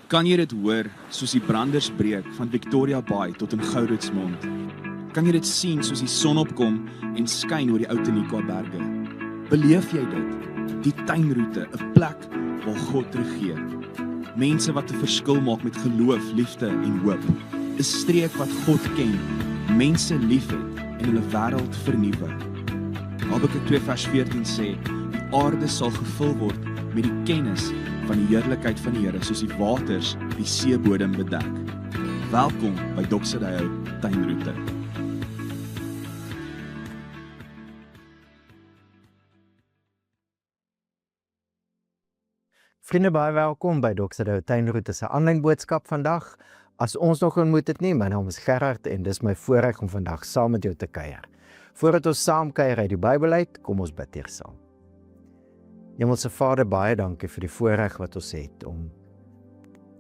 Kan jy dit hoor, soos die branders breek van Victoria Bay tot in Gouritsmond? Kan jy dit sien soos die son opkom en skyn oor die Outeniqua berge? Beleef jy dit? Die tuinroete, 'n plek waar God regeer. Mense wat 'n verskil maak met geloof, liefde en hoop. 'n Streek wat God ken, mense liefhet en hulle wêreld vernuwe. Habakuk 2 vers 14 sê, die aarde sal gevul word met die kennis van die heerlikheid van die Here, soos die waters die seebodem bedek. Welkom by Doxydeo Tuinroete. Vriende, baie welkom by Doxydeo Tuinroete se aanlyn boodskap vandag. As ons nog ontmoet het nie, my naam is Gerard en dis my voorreg om vandag saam met jou te kuier. Voordat ons saam kuier uit die Bybel uit, kom ons bid eers saam. Hemelse Vader, baie dankie vir die voorreg wat ons het om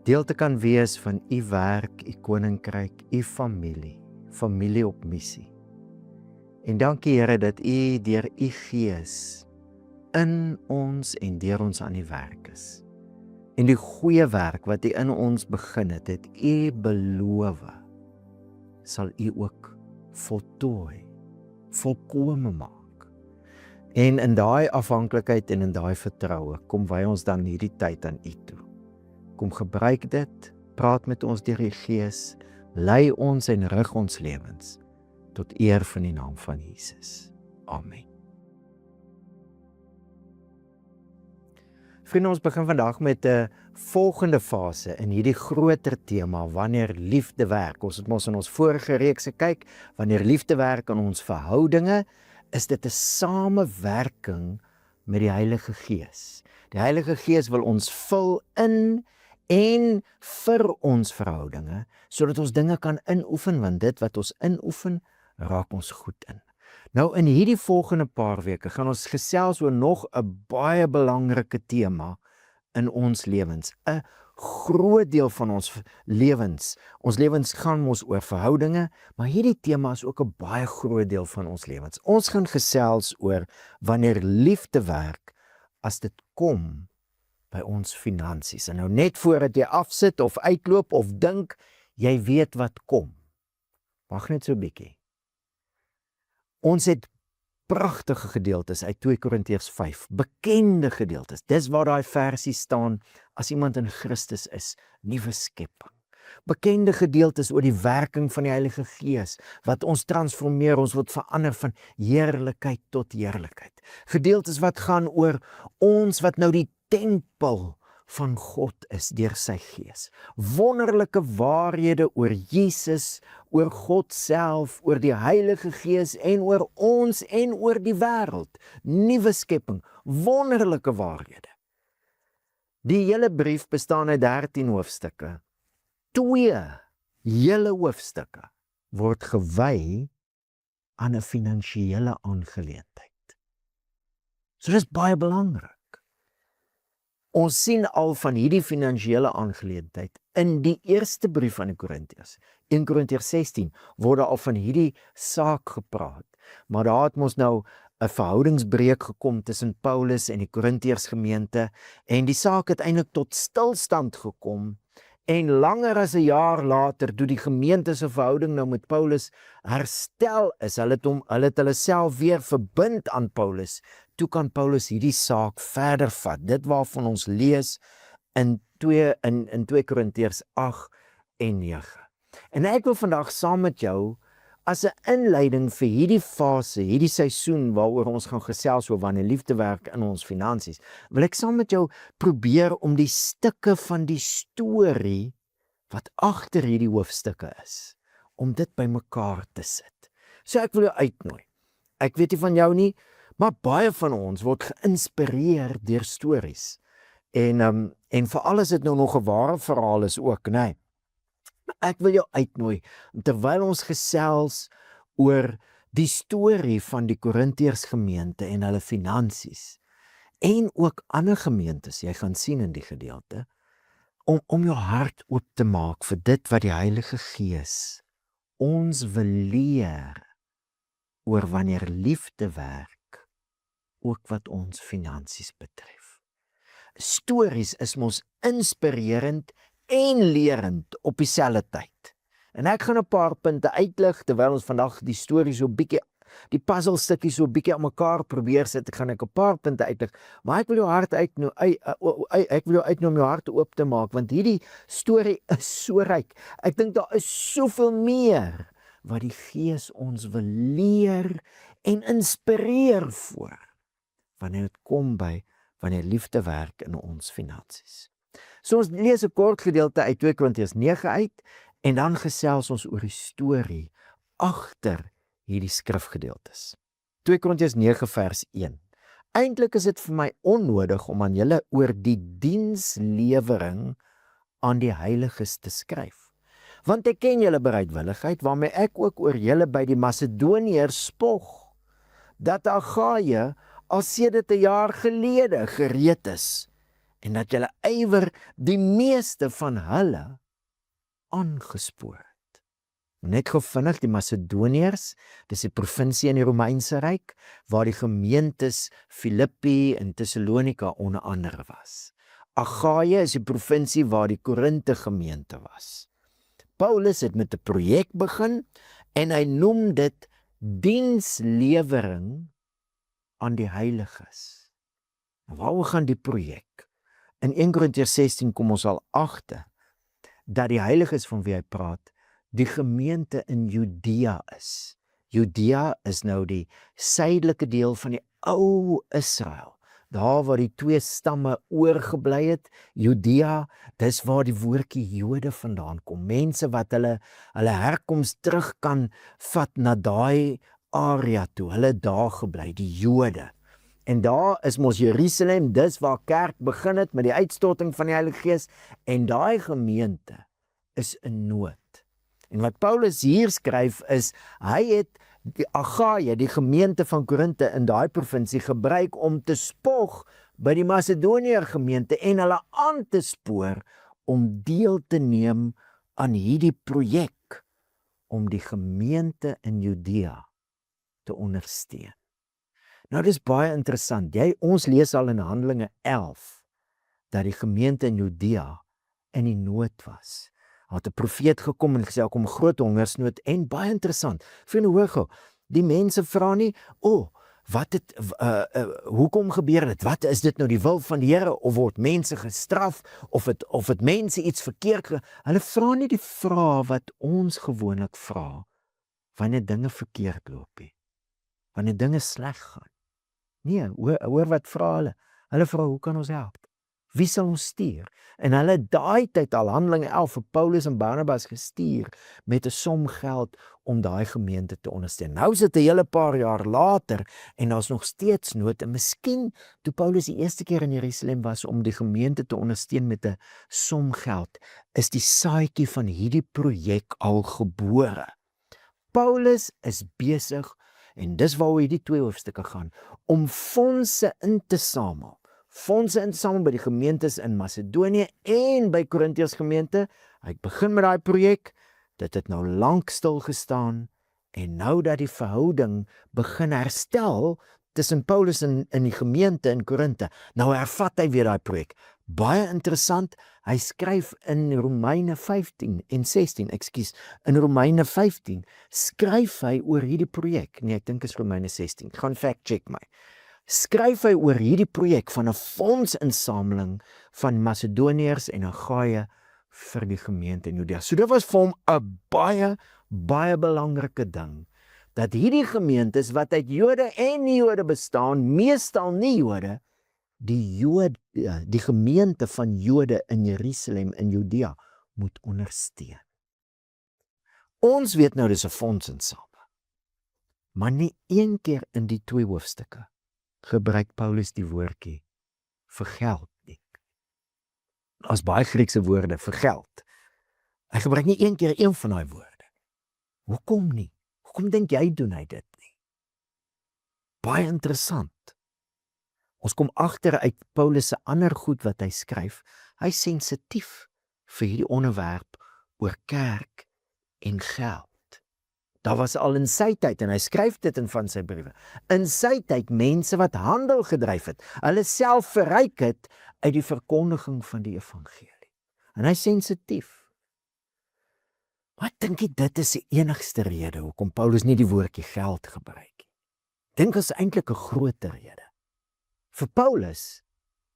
deel te kan wees van u werk, u koninkryk, u familie op missie. En dankie Here dat u deur u Gees in ons en deur ons aan die werk is. En die goeie werk wat u in ons begin het, het u beloof, sal u ook voltooi, volkome maak. En in daai afhanklikheid en in daai vertroue, kom wy ons dan hierdie tyd aan u toe. Kom gebruik dit, praat met ons deur die Gees, lei ons en rig ons lewens, tot eer van die naam van Jesus. Amen. Vriende, ons begin vandag met 'n volgende fase in hierdie groter tema, wanneer liefde werk. Ons het mos in ons vorige reeks gekyk, wanneer liefde werk in ons verhoudinge, is dit 'n samewerking met die Heilige Gees. Die Heilige Gees wil ons vul in en vir ons verhoudinge, sodat ons dinge kan inoefen, want dit wat ons inoefen, raak ons goed in. Nou in hierdie volgende paar weke gaan ons gesels oor nog 'n baie belangrike tema in ons lewens. 'n Groot deel van ons lewens gaan mos oor verhoudinge, maar hierdie tema is ook 'n baie groot deel van ons lewens. Ons gaan gesels oor wanneer liefde werk as dit kom by ons finansies. En nou net voordat jy afsit of uitloop of dink, jy weet wat kom. Wag net so 'n bietjie. Ons het pragtige gedeeltes uit 2 Korintiërs 5, bekende gedeeltes. Dis waar daai versie staan, as iemand in Christus is, nuwe skepping. Bekende gedeeltes oor die werking van die Heilige Gees, wat ons transformeer, ons word verander van heerlikheid tot heerlikheid. Gedeeltes wat gaan oor ons wat nou die tempel van God is deur sy Gees. Wonderlike waarhede oor Jesus, oor God self, oor die Heilige Gees en oor ons en oor die wêreld. Nuwe skepping, wonderlike waarhede. Die hele brief bestaan uit 13 hoofstukke. 2 hele hoofstukke word gewy aan 'n finansiële aangeleentheid. So dis baie belangrik. Ons sien al van hierdie finansiële aangeleentheid in die eerste brief aan die Korintiërs. 1 Korintiërs 16 word al van hierdie saak gepraat. Maar daar het mos nou 'n verhoudingsbreuk gekom tussen Paulus en die Korintiërs gemeente en die saak het eintlik tot stilstand gekom. En langer as 'n jaar later, toe die gemeente se verhouding nou met Paulus herstel is, hulle het hulle self weer verbind aan Paulus, toe kan Paulus hierdie saak verder vat. Dit waarvan ons lees in 2 Korintiërs 8 en 9. En ek wil vandag saam met jou, as 'n inleiding vir hierdie fase, hierdie seisoen waaroor ons gaan gesels oor wanneer liefde werk in ons finansies, wil ek saam met jou probeer om die stukke van die storie wat agter hierdie hoofstukke is, om dit bymekaar te sit. So ek wil jou uitnooi. Ek weet nie van jou nie, maar baie van ons word geïnspireer deur stories. En veral as dit nou nog 'n ware verhaal is ook, nê. Ek wil jou uitnooi, terwyl ons gesels oor die storie van die Korintiërs gemeente en hulle finansies, en ook ander gemeentes, jy gaan sien in die gedeelte, om jou hart oop te maak vir dit wat die Heilige Gees ons wil leer oor wanneer liefde werk, ook wat ons finansies betref. Stories is mos inspirerend en lerend op dieselfde tyd. En ek gaan 'n paar punte uitlig, terwyl ons vandag die storie so bietjie, die puzzelstukkie so bietjie aan mekaar probeer sit, gaan ek 'n paar punte uitlig, maar ek wil jou hart ek wil jou uitnooi om jou hart oop te maak, want hierdie storie is so ryk. Ek dink daar is soveel meer wat die Gees ons wil leer en inspireer voor, wanneer dit kom by wanneer liefde werk in ons finansies. So ons lees 'n kort gedeelte uit 2 Korintiërs 9 uit, en dan gesels ons oor die storie agter hierdie skrifgedeeltes. 2 Korintiërs 9 vers 1. Eintlik is dit vir my onnodig om aan julle oor die dienslewering aan die heiliges te skryf. Want ek ken julle bereidwilligheid, waarmee ek ook oor julle by die Macedoniërs spog, dat Agaia al sedert 'n jaar gelede gereed is, en dat julle ywer die meeste van hulle aangespoor het. Net gou vinnig, die Macedoniërs, dis die provinsie in die Romeinse Ryk, waar die gemeentes Filippi en Thessalonika onder andere was. Agaia is die provinsie waar die Korinte gemeente was. Paulus het met 'n projek begin, en hy noem dit dienslewering aan die heiliges. Waaroor gaan die projek? In 1 Korintiërs 16 kom ons al agter dat die heiliges van wie hy praat, die gemeente in Judea is. Judea is nou die suidelike deel van die ou Israel, daar waar die 2 stamme oorgebly het. Judea, dis waar die woordjie Jode vandaan kom, mense wat hulle herkoms terug kan vat na daai area toe, hulle daar gebly, die Jode. En daar is mos Jerusalem, dis waar kerk begin het met die uitstorting van die Heilige Gees, en daai gemeente is in nood. En wat Paulus hier skryf is, hy het die Agaia, die gemeente van Korinte in daai provinsie gebruik om te spog by die Macedoniër gemeente en hulle aan te spoor om deel te neem aan hierdie projek om die gemeente in Judea te ondersteun. Nou dis baie interessant. Ons lees al in Handelinge 11 dat die gemeente in Judea in die nood was. Daar het 'n profeet gekom en gesê daar kom groot hongersnood, en baie interessant. Vriende, hoor gou, die mense vra nie, hoekom gebeur dit? Wat is dit nou die wil van die Here, of word mense gestraf, of het mense iets verkeerd? Hulle vra nie die vrae wat ons gewoonlik vra wanneer dinge verkeerd loop nie, wanneer dinge sleg gaan. Nee, hoor wat vra hulle? Hulle vra, hoe kan ons help? Wie sal ons stuur? En hulle het daai tyd al Handelinge 11 vir Paulus en Barnabas gestuur met 'n som geld om daai gemeente te ondersteun. Nou is dit 'n hele paar jaar later en daar's nog steeds nood, en miskien toe Paulus die eerste keer in Jerusalem was om die gemeente te ondersteun met 'n som geld, is die saadjie van hierdie projek al gebore. Paulus is besig, en dis waaroor hierdie 2 hoofstukke gaan, om fondse in te samel. By die gemeentes in Macedonië en by Korintiërs gemeente. Hy begin met daai projek, dit het nou lank stil gestaan, en nou dat die verhouding begin herstel tussen Paulus en die gemeente in Korinte, nou hervat hy weer daai projek. Baie interessant, hy skryf in Romeine 15 en 16, in Romeine 15 skryf hy oor hierdie projek. Nee, ek dink is Romeine 16, ek gaan fact check my. Skryf hy oor hierdie projek van 'n fondsinsameling van Macedoniërs en Agaia vir die gemeente in Judea. So dit was vir hom 'n baie, baie belangrike ding, dat hierdie gemeentes wat uit Jode en nie-Jode bestaan, meestal nie-Jode, die gemeente van Jode in Jerusalem in Judea moet ondersteun. Ons weet nou dis 'n fondsinsameling, maar nie een keer in die 2 hoofstukke gebruik Paulus die woordjie vir geld nie. As baie Griekse woorde vir geld. Hy gebruik nie een keer een van daai woorde. Hoekom nie? Hoekom dink jy doen hy dit nie? Baie interessant. Ons kom agter uit Paulus se ander goed wat hy skryf. Hy is sensitief vir hierdie onderwerp oor kerk en geld. Daar was al in sy tyd, en hy skryf dit in van sy briewe, in sy tyd mense wat handel gedryf het, hulle self verryk het uit die verkondiging van die evangelie. en hy's sensitief. Maar ek dink nie dit is die enigste rede hoekom Paulus nie die woordjie geld gebruik nie. Dink is eintlik 'n groter rede. Vir Paulus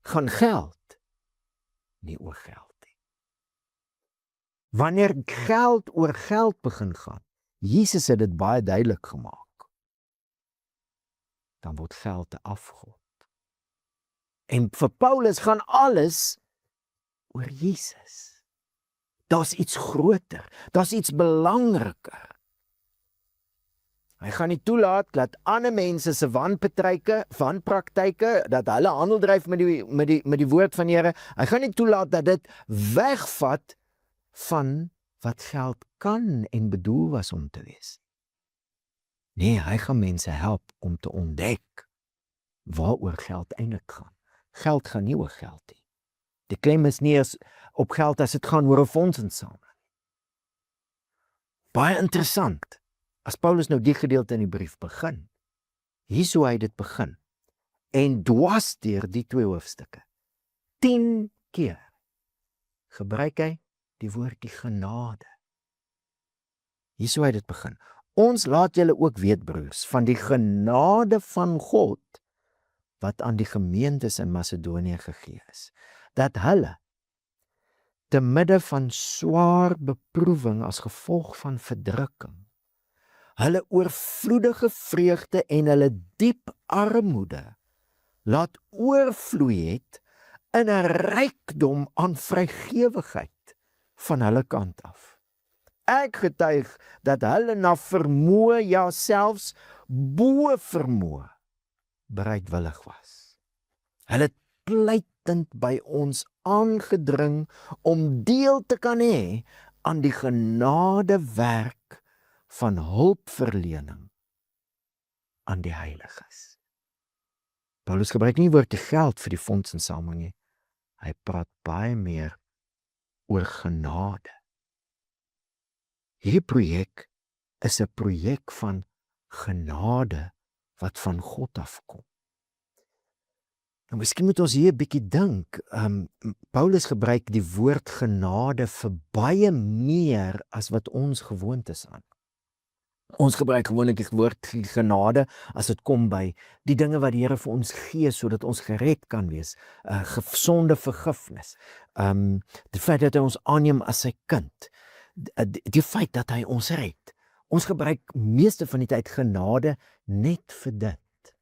gaan geld nie oor geld nie. Wanneer geld oor geld begin gaan, Jesus het dit baie duidelik gemaak, dan word geld 'n afgod. En vir Paulus gaan alles oor Jesus. Daar's iets groter, daar's iets belangriker. Hy gaan nie toelaat dat ander mense se wanpraktyke, dat hulle handel dryf met die woord van die Here. Hy gaan nie toelaat dat dit wegvat van wat geld kan en bedoel was om te wees. Nee, hy gaan mense help om te ontdek waaroor geld eintlik gaan. Geld gaan nie oor geld nie. Die klem is nie eens op geld as dit gaan oor 'n fondsinsameling. Baie interessant. As Paulus nou die gedeelte in die brief begin, hier's hoe hy dit begin. En dwars deur die 2 hoofstukke, 10 keer gebruik hy die woordjie genade. Hier's hoe hy dit begin. Ons laat julle ook weet, broers, van die genade van God wat aan die gemeentes in Macedonië gegee is, dat hulle te midde van swaar beproewing as gevolg van verdrukking, hulle oorvloedige vreugde en hulle diep armoede laat oorvloei het in 'n rykdom aan vrygewigheid van hulle kant af. Ek getuig dat hulle na vermoë, ja selfs bo vermoë, bereidwillig was. Hulle het pleitend by ons aangedring om deel te kan hê aan die genadewerk van hulpverlening aan die heiliges. Paulus gebruik nie woord geld vir die fondsinsameling nie. Hy praat baie meer oor genade. Hierdie projek is 'n projek van genade wat van God afkom. Nou, miskien moet ons hier 'n bietjie dink. Paulus gebruik die woord genade vir baie meer as wat ons gewoond is aan. Ons gebruik gewoonlik die woord genade as dit kom by die dinge wat die Here vir ons gee sodat ons gered kan wees, gesonde vergifnis, die feit dat hy ons aanneem as sy kind, die feit dat hy ons red. Ons gebruik meeste van die tyd genade net vir dit.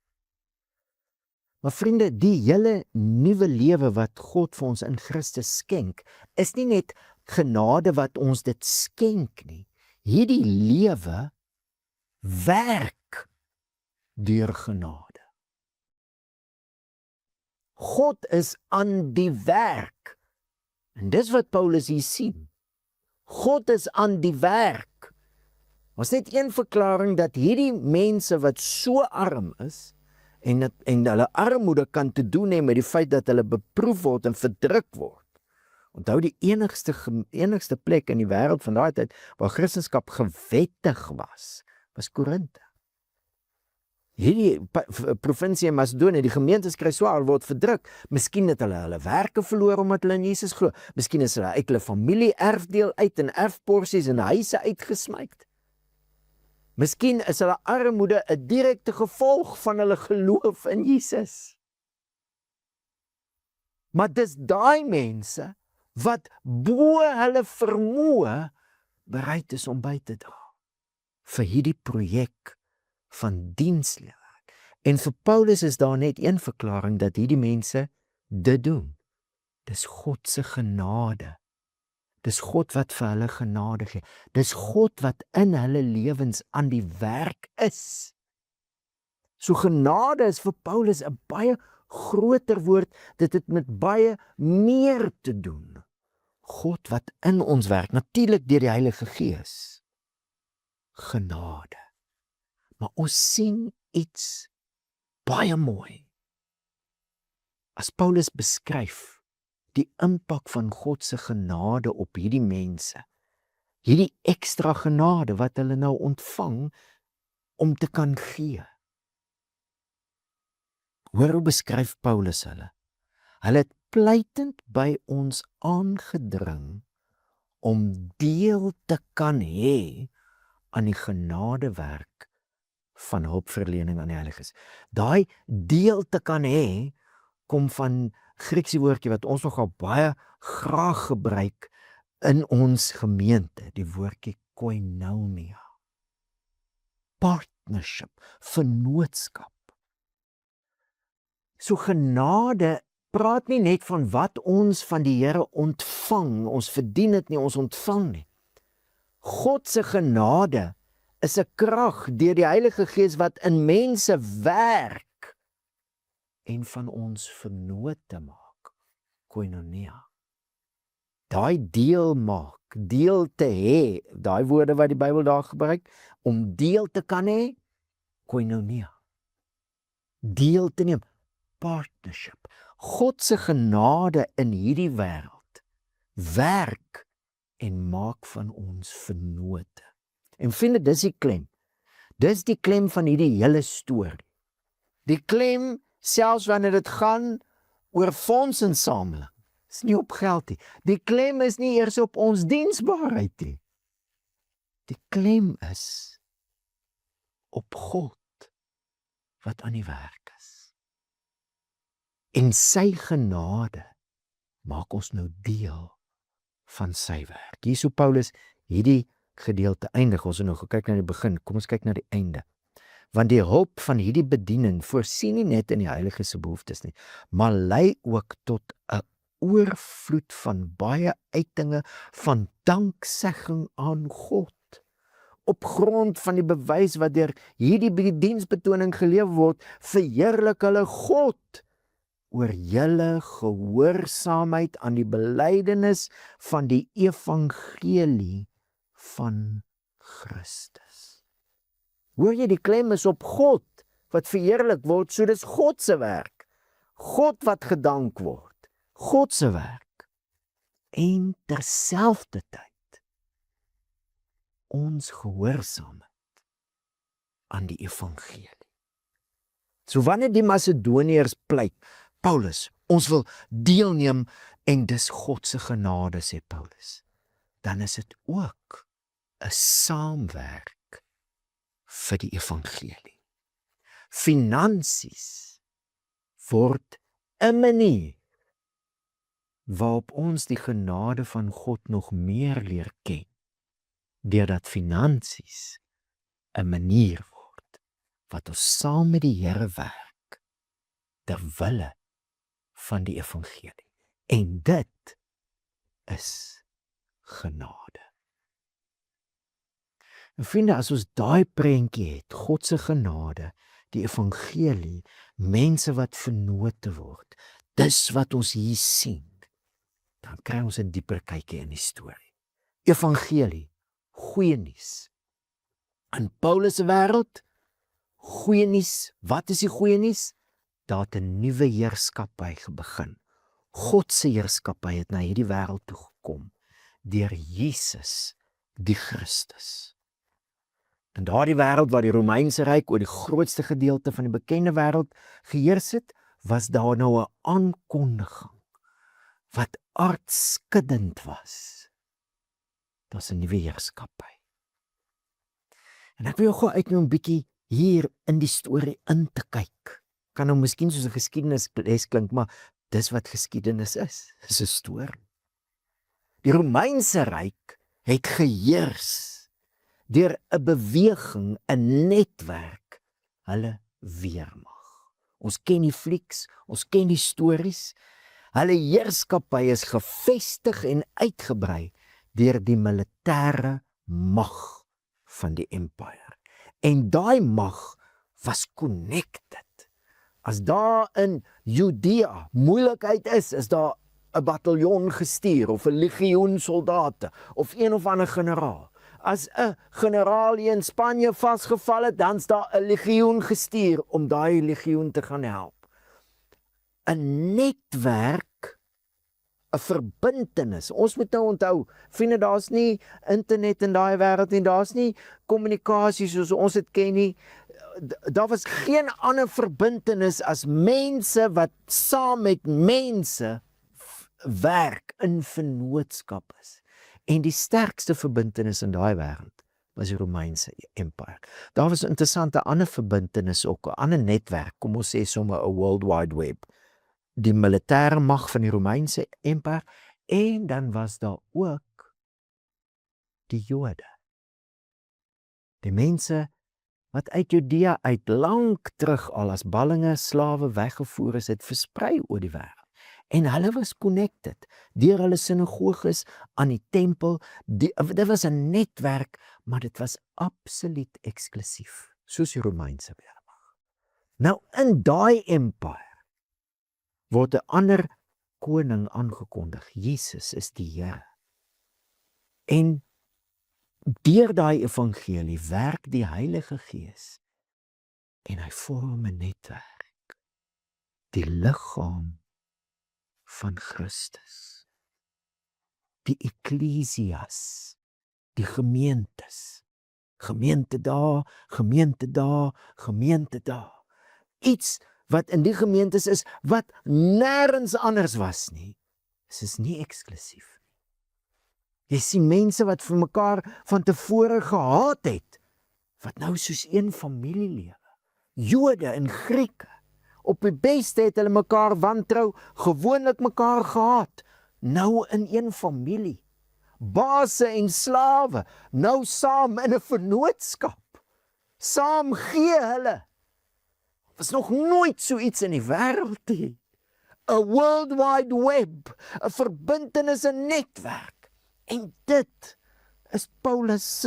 Maar vriende, die hele nuwe lewe wat God vir ons in Christus skenk, is nie net genade wat ons dit skenk nie. Hierdie lewe werk deur genade. God is aan die werk. En dis wat Paulus hier sien. God is aan die werk. Ons net een verklaring dat hierdie mense wat so arm is, en hulle armoede kan te doen hê met die feit dat hulle beproef word en verdruk word. Onthou, die enigste plek in die wêreld van daai tyd waar Christendom gewettig was Korinthe. Hierdie provinsie in Macedonië, die gemeentes kry swaar, word verdruk. Miskien het hulle werke verloor omdat hulle in Jesus glo. Miskien is hulle uit hulle familie erfdeel uit en erfporsies en huise uitgesmy. Miskien is hulle armoede 'n direkte gevolg van hulle geloof in Jesus. Maar dis daai mense wat bo hulle vermoë bereid is om by te dra vir hierdie projek van dienslewering. En vir Paulus is daar net een verklaring dat hierdie mense dit doen. Dis God se genade. Dis God wat vir hulle genade gee. Dis God wat in hulle lewens aan die werk is. So genade is vir Paulus 'n baie groter woord. Dit het met baie meer te doen. God wat in ons werk, natuurlik deur die Heilige Gees. Genade. Maar ons sien iets baie mooi. As Paulus beskryf die impak van God se genade op hierdie mense, hierdie ekstra genade wat hulle nou ontvang om te kan gee. Hoe beskryf Paulus hulle? Hulle het opleitend by ons aangedring om deel te kan hê aan die genadewerk van hulpverlening aan die heiliges. Daai deel te kan hê, kom van Griekse woordjie wat ons nogal baie graag gebruik in ons gemeente, die woordjie koinonia. Partnership, vennootskap. So genade praat nie net van wat ons van die Here ontvang, ons verdien dit nie, ons ontvang nie. God se genade is 'n krag deur die Heilige Gees wat in mense werk en van ons vennote maak, koinonia. Daai deel maak, deel te hê, daai woorde wat die Bybel daar gebruik, om deel te kan hê, koinonia. Deel te neem, partnership. God se genade in hierdie wêreld werk en maak van ons vennote. En vriende, dis die klem. Dis die klem van hierdie hele storie. Die klem, selfs wanneer dit gaan oor fondsinsameling, is nie op geld nie. Die klem is nie eers op ons diensbaarheid nie. Die klem is op God wat aan die werk is. En sy genade maak ons nou deel van sy werk. Hier so Paulus hierdie gedeelte eindig. Ons het nou gekyk na die begin, kom ons kyk na die einde. Want die hulp van hierdie bediening voorsien nie net in die heilige se behoeftes nie, maar lei ook tot 'n oorvloed van baie uitinge van danksegging aan God. Op grond van die bewys wat deur hierdie diensbetoning gelewer word, verheerlik hulle God oor julle gehoorsaamheid aan die belydenis van die evangelie van Christus. Hoor jy, die klem is op God wat verheerlik word, so dis God se werk. God wat gedank word. God se werk. En terselfdertyd ons gehoorsaamheid aan die evangelie. So wanneer die Macedoniërs pleit, Paulus, ons wil deelneem en dis God se genade, sê Paulus, dan is dit ook 'n saamwerk vir die evangelie. Finansies word 'n manier waarop ons die genade van God nog meer leer ken, deurdat finansies 'n manier word wat ons saam met die Here werk ter wille van die evangelie. En dit is genade. En vriende, as ons daai prentjie het, God se genade, die evangelie, mense wat vennote word, dis wat ons hier sien, dan kry ons 'n dieper kykie in die storie. Evangelie, goeie nuus. In Paulus se wêreld, goeie nuus. Wat is die goeie nuus? Daar het 'n nuwe heerskappy begin. God se heerskappy het na hierdie wêreld toe gekom deur Jesus, die Christus. In daardie wêreld waar die Romeinse ryk oor die grootste gedeelte van die bekende wêreld geheers het, was daar nou 'n aankondiging wat aardskuddend was. Daar's 'n nuwe heerskappy. En ek wil jou gou uitnooi 'n bietjie hier in die storie in te kyk. Kan nou miskien soos 'n geskiedenisles klink, maar dis wat geskiedenis is. Dis 'n storie. Die Romeinse ryk het geheers deur 'n beweging, 'n netwerk, hulle weermag. Ons ken die flieks, ons ken die stories. Hulle heerskappy is gevestig en uitgebrei deur die militêre mag van die empire. En daai mag was connected. As daar in Judea moeilikheid is daar 'n bataljon gestuur of 'n legioen soldate of een of ander generaal. As 'n generaal hier in Spanje vasgeval het, dan's daar 'n legioen gestuur om daai legioen te gaan help. 'n netwerk, 'n verbintenis. Ons moet nou onthou, vriende, daar's nie internet in daai wêreld nie, daar's nie kommunikasie soos ons dit ken nie. Daar was geen ander verbintenis as mense wat saam met mense werk in vennootskap is. En die sterkste verbintenis in daai wêreld was die Romeinse Empire. Daar was 'n interessante ander verbintenis ook, 'n ander netwerk, kom ons sê sommer 'n World Wide Web. Die militêre mag van die Romeinse Empire, en dan was daar ook die Jode. Die mense wat uit Judea uit lank terug al as ballinge, slawe weggevoer is, het versprei oor die wêreld. En hulle was connected deur hulle sinagoges aan die tempel. Dit was 'n netwerk, maar dit was absoluut eksklusief, soos die Romeinse weermag. Nou in daai empire word 'n ander koning aangekondig. Jesus is die Here. En deur daai evangelie werk die Heilige Gees en hy vorm 'n netwerk. Die liggaam van Christus. Die ekklesias, die gemeentes. Gemeente daar, gemeente daar, gemeente daar. Iets wat in die gemeentes is, wat nêrens anders was nie. Dit is nie eksklusief. Jy sien mense wat vir mekaar van tevore gehaat het, wat nou soos een familie lewe. Jode en Grieke. Op die beste het hulle mekaar wantrou, gewoonlik mekaar gehaat. Nou in een familie. Baase en slawe, nou saam in 'n vennootskap. Saam gee hulle. Was nog nooit so iets in die wêreld nie. 'n World Wide Web, 'n verbintenis, 'n netwerk. En dit is Paulus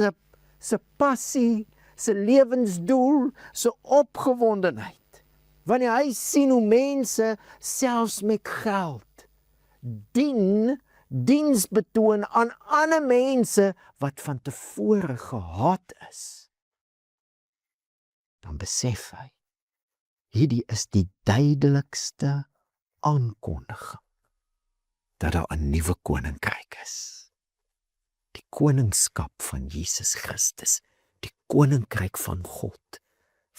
se passie, se lewensdoel, se opgewondenheid. Wanneer hy sien hoe mense selfs met geld diens betoon aan ander mense wat van tevore gehaat is, dan besef hy, hierdie is die duidelikste aankondiging dat daar 'n nuwe koninkryk is. Die koningskap van Jesus Christus, die koninkryk van God,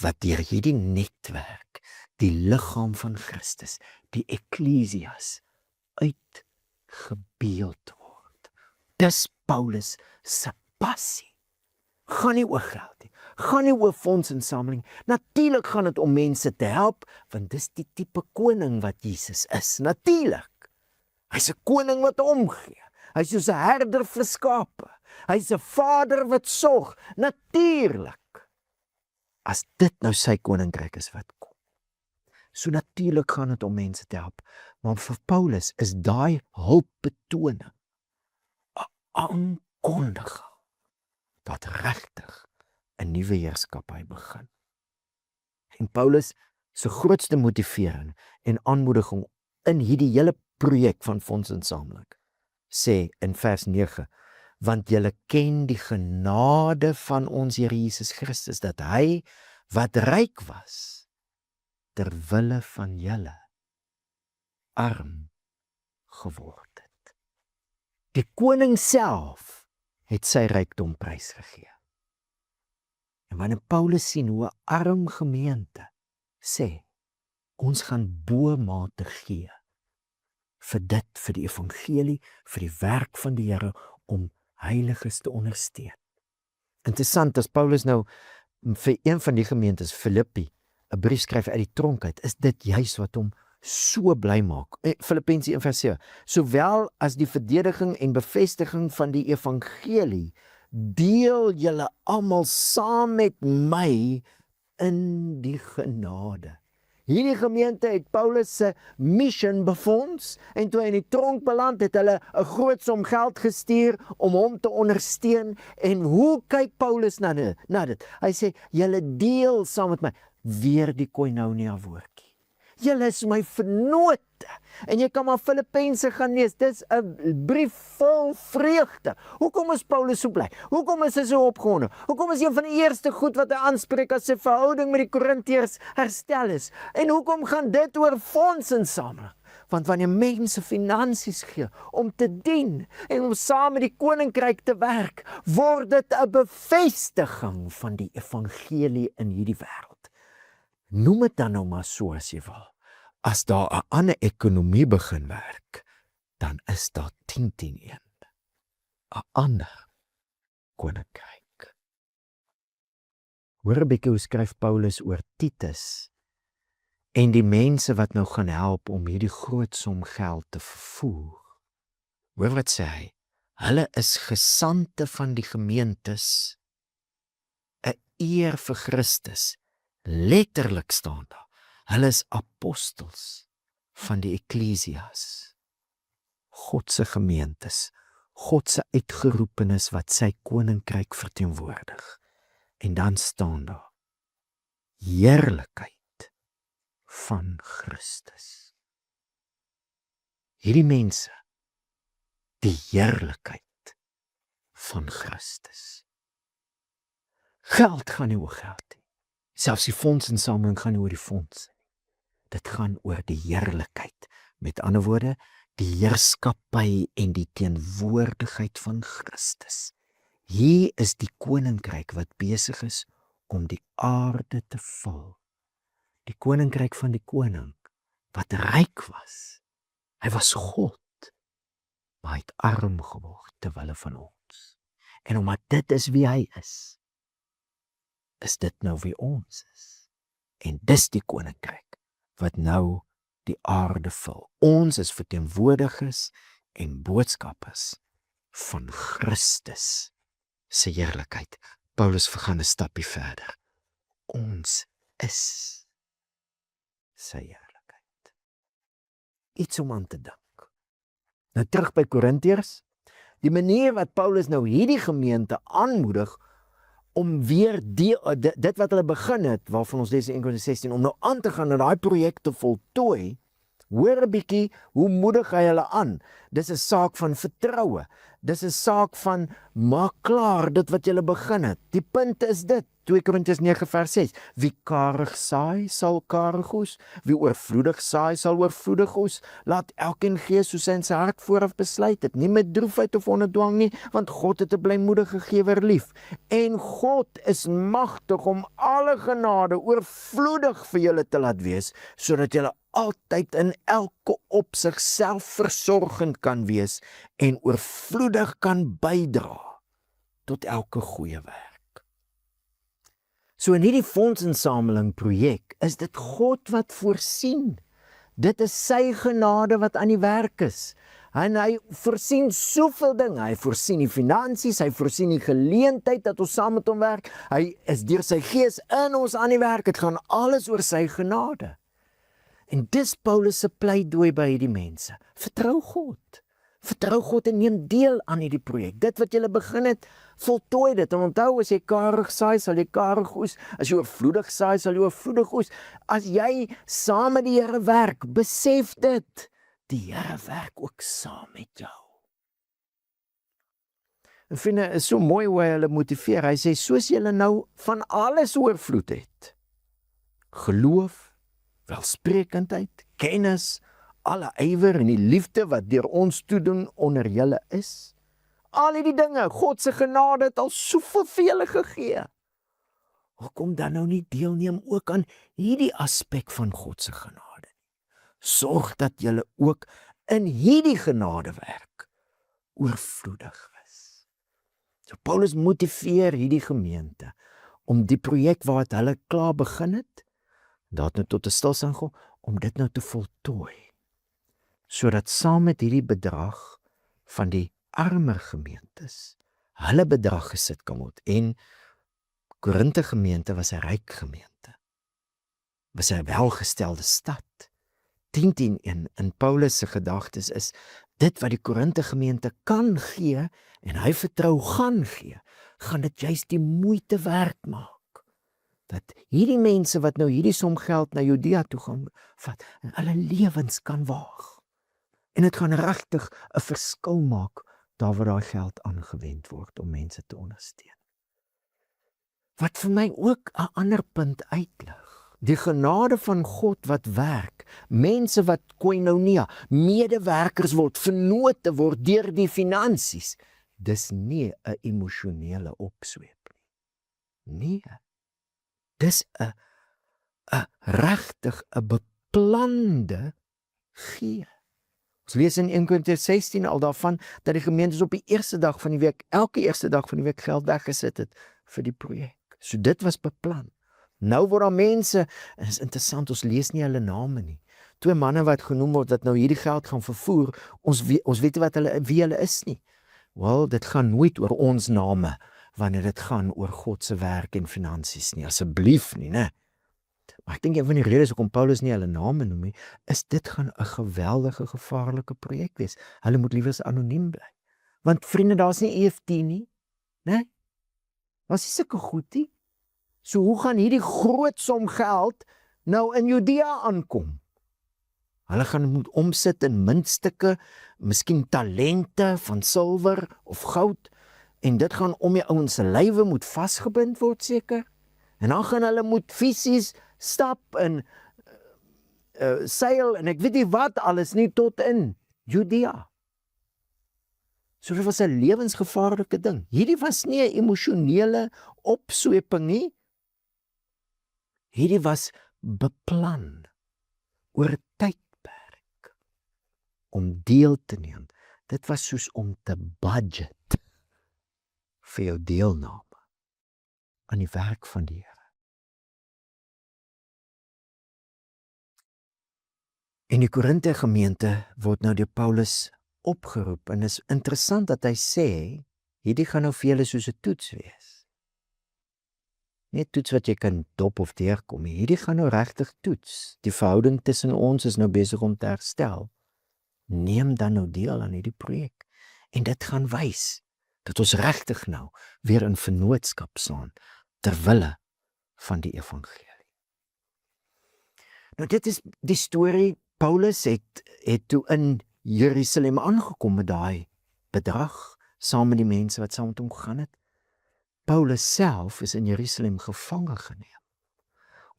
wat deur hierdie netwerk, die liggaam van Christus, die ekklesias, uitgebeeld word. Dis Paulus se passie. Gaan nie oor geld nie, gaan nie oor fondsinsameling. Natuurlik gaan dit om mense te help, want dis die tipe koning wat Jesus is. Natuurlik. Hy's 'n koning wat omgee. Hy's soos 'n herder vir skape. Hy's 'n vader wat sorg. Natuurlik. As dit nou sy koninkryk is wat kom. So natuurlik gaan dit om mense te help. Maar vir Paulus is daai hulpbetoning 'n aankondiging dat regtig 'n nuwe heerskappy begin. En Paulus se grootste motivering en aanmoediging in hierdie hele projek van fondsinsameling sê in vers 9, want julle ken die genade van ons Here Jesus Christus, dat hy wat ryk was, ter wille van julle arm geword het. Die koning self het sy rykdom prysgegee. En wanneer Paulus sien hoe 'n arm gemeente sê, ons gaan bo mate gee vir dit, vir die evangelie, vir die werk van die Here om heiliges te ondersteun. Interessant, as Paulus nou vir een van die gemeentes, Filippi, 'n brief skryf uit die tronk uit, is dit juis wat hom so bly maak. Filippense 1:7, sowel as die verdediging en bevestiging van die evangelie, deel julle almal saam met my in die genade. Hierdie gemeente het Paulus se mission befonds, en toe hy in die tronk beland, het hulle 'n groot som geld gestuur om hom te ondersteun. En hoe kyk Paulus na dit? Hy sê, julle deel saam met my, weer die koinonia woordjie. Julle is my vennote. En jy kan maar Filippense gaan lees, dis 'n brief vol vreugde. Hoekom is Paulus so bly? Hoekom is hy so opgewonde? Hoekom is een van die eerste goed wat hy aanspreek as sy verhouding met die Korintiërs herstel is? En hoekom gaan dit oor fondsinsameling? Want wanneer mense finansies gee om te dien en om saam met die koninkryk te werk, word dit 'n bevestiging van die evangelie in hierdie wêreld. Noem dit dan nou maar so as jy wil. As daar 'n ander ekonomie begin werk, dan is daar 10-10-1, 'n ander koninkryk. Hoor 'n bietjie hoe skryf Paulus oor Titus en die mense wat nou gaan help om hierdie groot som geld te vervoer. Hoor wat sê hy? Hulle is gesante van die gemeentes, 'n eer vir Christus. Letterlik staan daar. Hulle is apostels van die Ekklesias. God se gemeentes, God se uitgeroepenes wat sy koninkryk verteenwoordig. En dan staan daar heerlikheid van Christus. Hierdie mense, die heerlikheid van Christus. Geld gaan nie oor geld nie. Selfs die fondsinsameling gaan nie oor die fondse nie. Dit gaan oor die heerlikheid. Met ander woorde, die heerskappy en die teenwoordigheid van Christus. Hier is die koninkryk wat besig is om die aarde te vul. Die koninkryk van die koning, wat ryk was. Hy was God, maar hy het arm geword ter wille van ons. En omdat dit is wie hy is dit nou wie ons is. En dis die koninkryk wat nou die aarde vul. Ons is verteenwoordigers en boodskappers van Christus se heerlikheid. Paulus gaan 'n stappie verder. Ons is sy heerlikheid. Iets om aan te dink. Nou terug by Korintiërs. Die manier wat Paulus nou hierdie gemeente aanmoedig om weer dit wat hulle begin het, waarvan ons lees in 1 Korintiërs 16, om nou aan te gaan en daai projek te voltooi. Hoor 'n bietjie hoe moedig hy hulle aan. Dis 'n saak van vertroue. Dis 'n saak van maak klaar dit wat jy begin het. Die punt is dit. 2 Korintiërs 9 vers 6. Wie karig saai, sal karig oes. Wie oorvloedig saai, sal oorvloedig oes. Laat elkeen gee soos hy in sy hart vooraf besluit het. Nie met droefheid of onder dwang nie, want God het 'n blymoedige gewer lief. En God is magtig om alle genade oorvloedig vir julle te laat wees, sodat julle altyd in elke opsig selfversorgend kan wees en oorvloedig kan bydra tot elke goeie werk. So in hierdie fondsinsameling projek is dit God wat voorsien. Dit is sy genade wat aan die werk is. En hy voorsien soveel dinge. Hy voorsien die finansies, hy voorsien die geleentheid dat ons saam met hom werk. Hy is deur sy gees in ons aan die werk. Dit gaan alles oor sy genade. En dis Paulus se pleidooi by hierdie mense. Vertrou God. Vertrou God en neem deel aan hierdie projek. Dit wat jy begin het, voltooi dit. En onthou, as jy karig saai, sal jy karig oes. As jy oorvloedig saai, sal jy oorvloedig oes. As jy saam met die Here werk, besef dit. Die Here werk ook saam met jou. En vriende, is so mooi hoe hy hulle motiveer. Hy sê, soos julle nou van alles oorvloed het. Geloof, welsprekendheid, kennis, alle ywer en die liefde wat deur ons toedoen onder julle is. Al hierdie dinge, God se genade het al soveel vir julle gegee. Hoekom dan nou nie deelneem ook aan hierdie aspek van God se genade? Sorg dat julle ook in hierdie genadewerk oorvloedig is. So Paulus motiveer hierdie gemeente om die projek wat hulle klaar begin het, dat nou tot 'n stilstand kom, om dit nou te voltooi. Sodat saam met hierdie bedrag van die armer gemeentes, hulle bedrag gesit kan word. En Korinthe gemeente was 'n ryk gemeente. Was 'n welgestelde stad. 10:10 in Paulus se gedagtes is, dit wat die Korinthe gemeente kan gee, en hy vertrou gaan gee, gaan dit juist die moeite werd maak. Dat hierdie mense wat nou hierdie som geld na Judea toe gaan vat, en hulle lewens kan waag. En dit gaan regtig 'n verskil maak, daar waar daai geld aangewend word om mense te ondersteun. Wat vir my ook 'n ander punt uitlig, die genade van God wat werk, mense wat koinonia, medewerkers word, vennote word deur die finansies, dis nie 'n emosionele opsweep nie. Nee. Dis 'n regtig 'n beplande gee. Ons lees in 1 Korintiërs 16 al daarvan, dat die gemeentes op die eerste dag van die week, elke eerste dag van die week geld weggesit het vir die projek. So dit was beplan. Nou word daar mense, en dit is interessant, ons lees nie hulle name nie. 2 manne wat genoem word, dat nou hierdie geld gaan vervoer, ons weet nie wie hulle is nie. Wel, dit gaan nooit oor ons name, wanneer dit gaan oor God se werk en finansies nie, asseblief nie, né? Maar ek dink een van die redes hoekom Paulus nie hulle name noem nie, is dit gaan 'n geweldige gevaarlike projek wees. Hulle moet liewers anoniem bly. Want vriende, daar's nie EFT nie, né? Daar's nie sulke goed nie. So hoe gaan hierdie groot som geld nou in Judea aankom? Hulle gaan moet omsit in muntstukke, miskien talente van silwer of goud, en dit gaan om die ouens se lywe moet vasgebind word seker. En dan gaan hulle moet fisies stap en seil en ek weet nie wat alles nie tot in Judea. So dit was 'n lewensgevaarlike ding. Hierdie was nie 'n emosionele opsweping nie. Hierdie was beplan oor tydperk om deel te neem. Dit was soos om te budget vir jou deelname aan die werk van die Here. En die Korinthe gemeente word nou deur Paulus opgeroep, en is interessant dat hy sê, hierdie gaan nou vir julle soos 'n toets wees. Nie 'n toets wat jy kan dop of deurkom nie, hierdie gaan nou regtig toets. Die verhouding tussen ons is nou besig om te herstel. Neem dan nou deel aan hierdie projek. En dit gaan wys dat ons regtig nou weer in vennootskap staan, ter wille van die evangelie. Nou dit is die storie. Paulus het toe in Jerusalem aangekom met daai bedrag, saam met die mense wat saam met hom gegaan het. Paulus self is in Jerusalem gevange geneem.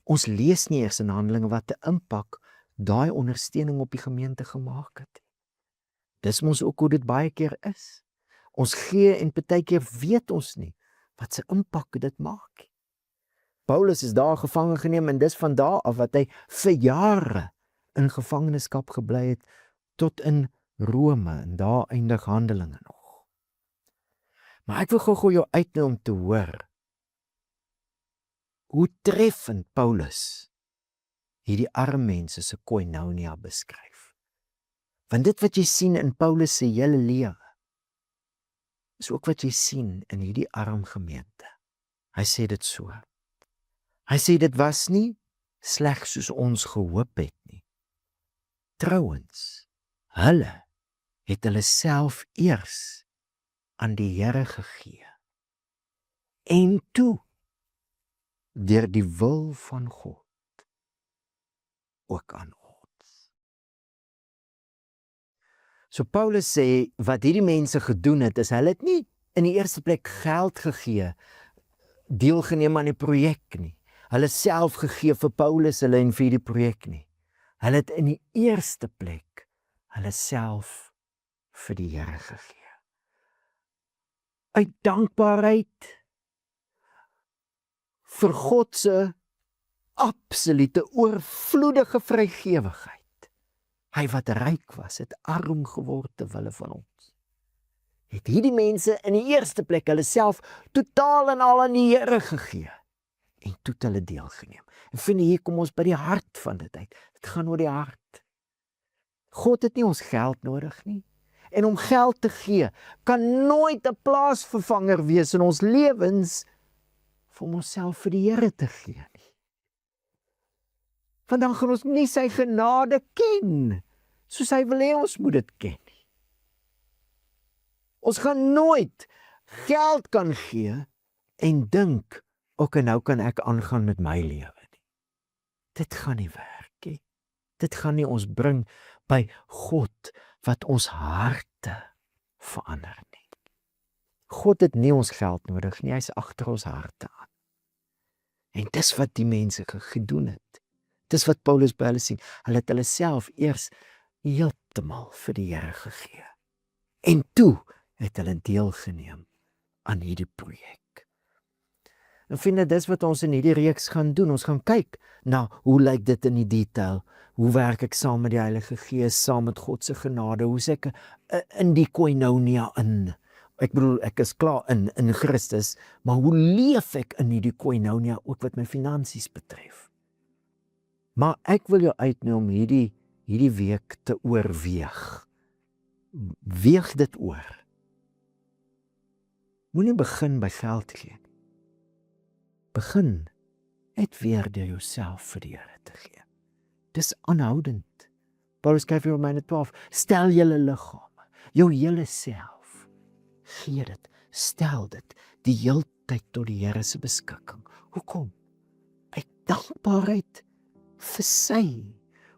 Ons lees nie eers in Handelinge wat 'n impak daai ondersteuning op die gemeente gemaak het. Dis mos ook hoe dit baie keer is. Ons gee en partykeer weet ons nie wat se impak dit maak. Paulus is daar gevange geneem, en dis van daar af wat hy vir jare in gevangenskap gebly het, tot in Rome, en daar eindig Handelinge nog. Maar ek wil gou jou uitnooi om te hoor hoe treffend Paulus hierdie arme mense se koinonia beskryf. Want dit wat jy sien in Paulus se hele lewe, is ook wat jy sien in hierdie arm gemeente. Hy sê dit so. Hy sê dit was nie slegs soos ons gehoop het nie. Trouwens, hulle het hulle self eers aan die Here gegee. En toe, deur die wil van God, ook aan ons. So Paulus sê, wat hierdie mense gedoen het, is hulle het nie in die eerste plek geld gegee, deelgeneem aan die projek nie. Hulle self gegee vir Paulus, hulle en vir die projek nie. Hulle het in die eerste plek hulle self vir die Here gegee. Uit dankbaarheid vir God se absolute oorvloedige vrygewigheid. Hy wat ryk was, het arm geword ter wille van ons. Het hierdie mense in die eerste plek hulle self totaal en al aan die Here gegee. En toe het hulle deelgeneem. En vind hier kom ons by die hart van dit uit. Dit gaan oor die hart. God het nie ons geld nodig nie. En om geld te gee, kan nooit 'n plaasvervanger wees in ons lewens vir om onsself vir die Here te gee nie. Want dan gaan ons nie sy genade ken, soos hy wil hê ons moet dit ken nie. Ons gaan nooit geld kan gee en dink, ok, nou kan ek aangaan met my lewe nie. Dit gaan nie werk nie. Dit gaan nie ons bring by God wat ons harte verander nie. God het nie ons geld nodig nie, hy is agter ons harte aan. En dis wat die mense gedoen het. Dis wat Paulus by hulle sien. Hulle het hulle self eers heeltemal vir die Here gegee. En toe het hulle deelgeneem aan hierdie projek. En vriende, dis wat ons in hierdie reeks gaan doen. Ons gaan kyk na hoe lyk dit in die detail. Hoe werk ek saam met die Heilige Gees, saam met God se genade? Hoe is ek in die koinonia in? Ek bedoel, ek is klaar in Christus, maar hoe leef ek in hierdie koinonia ook wat my finansies betref? Maar ek wil jou uitnooi om hierdie week te oorweeg. Weeg dit oor. Moenie begin by geld gee. Begin net weer deur jouself vir die Here te gee. Dis aanhoudend. Paulus skryf in Romeine 12, stel julle liggame, jou hele self, gee dit, stel dit, die heeltyd tot die Here se beskikking. Hoekom? Uit dankbaarheid vir sy.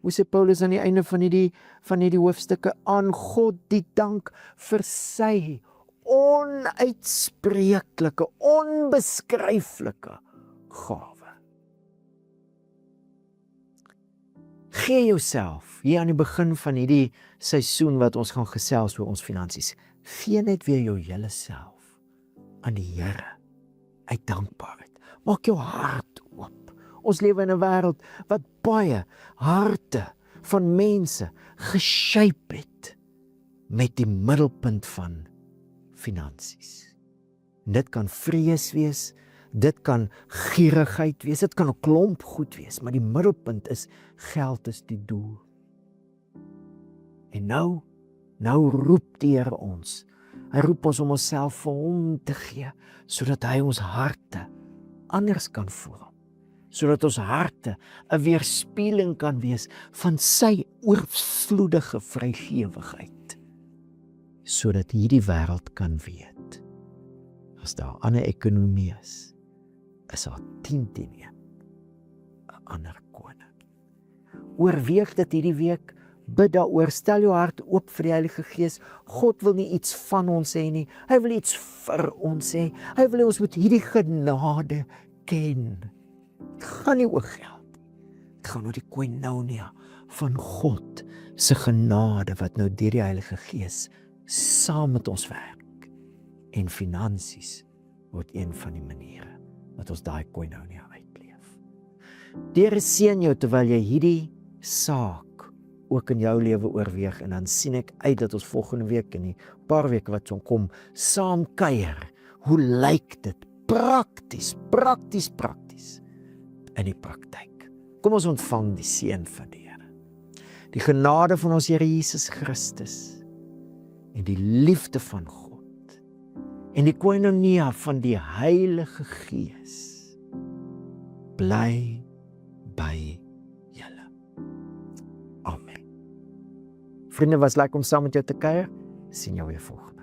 Hoe sê Paulus aan die einde van hierdie hoofstukke, aan God die dank vir sy onuitspreeklike, onbeskryflike gawe. Gee jouself, hier aan die begin van hierdie seisoen wat ons gaan gesels oor ons finansies, gee net weer jou hele self aan die Here uit dankbaarheid. Maak jou hart oop. Ons lewe in 'n wêreld wat baie harte van mense geshape het met die middelpunt van finansies. Dit kan vrees wees, dit kan gierigheid wees, dit kan 'n klomp goed wees, maar die middelpunt is geld is die doel. En nou roep die Here ons. Hy roep ons om onsself vir hom te gee, sodat hy ons harte anders kan vorm. Sodat ons harte 'n weerspieëling kan wees van sy oorvloedige vrygewigheid. Sodat hierdie wêreld kan weet, as daar 'n ander ekonomie is daar 10 teen 1, 'n ander koning. Oorweeg dit hierdie week, bid daaroor, stel jou hart oop vir die Heilige Gees. God wil nie iets van ons hê nie, hy wil iets vir ons hê. Hy wil hê ons moet hierdie genade ken. Het gaan nie oor geld. Het gaan oor die koinonia van God se genade wat nou deur die Heilige Gees saam met ons werk. En finansies word een van die maniere wat ons daai koinonia uitleef. Die Here seën jou terwyl jy hierdie saak ook in jou lewe oorweeg, en dan sien ek uit dat ons volgende week en die paar weke wat so kom saam kuier. Hoe lyk dit prakties in die praktyk? Kom ons ontvang die seën van die Here. Die genade van ons Here Jesus Christus en die liefde van God en die koinonia van die Heilige Gees bly by julle. Amen. Vriende, was lekker om saam met jou te kuier. Sien jou weer volgende.